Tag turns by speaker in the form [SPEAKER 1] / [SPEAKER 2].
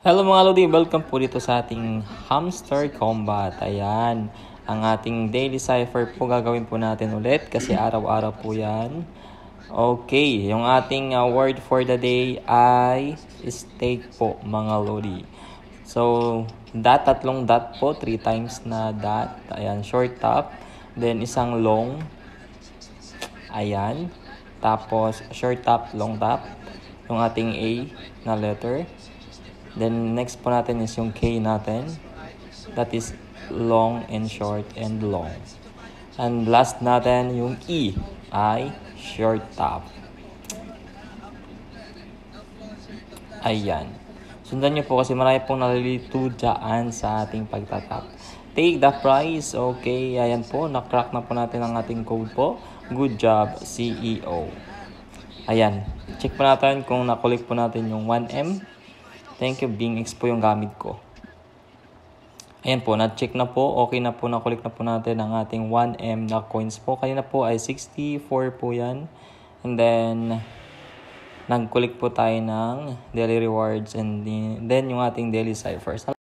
[SPEAKER 1] Hello mga Lodi, welcome po dito sa ating Hamster Combat. Ayan, ang ating daily cipher po gagawin po natin ulit kasi araw-araw po yan. Okay, yung ating word for the day ay steak po mga Lodi. So, tatlong dot po, 3 times na dot. Ayan, short top. Then isang long. Ayan. Tapos short top, long top. Yung ating A na letter. Then, next po natin is yung K natin. That is long and short and long. And last natin, yung E ay short top. Ayan. Sundan nyo po kasi marami pong nalilito dyan sa ating pagtatap. Take the prize. Okay, ayan po. Nakrack na po natin ang ating code po. Good job, CEO. Ayan. Check po natin kung nakulik po natin yung 1M. Thank you, BingX po yung gamit ko. Ayan po, na-check na po. Okay na po, nakulik na po natin ang ating 1M na coins po. Kanina po ay 64 po yan. And then, nagkulik po tayo ng daily rewards and then yung ating daily ciphers.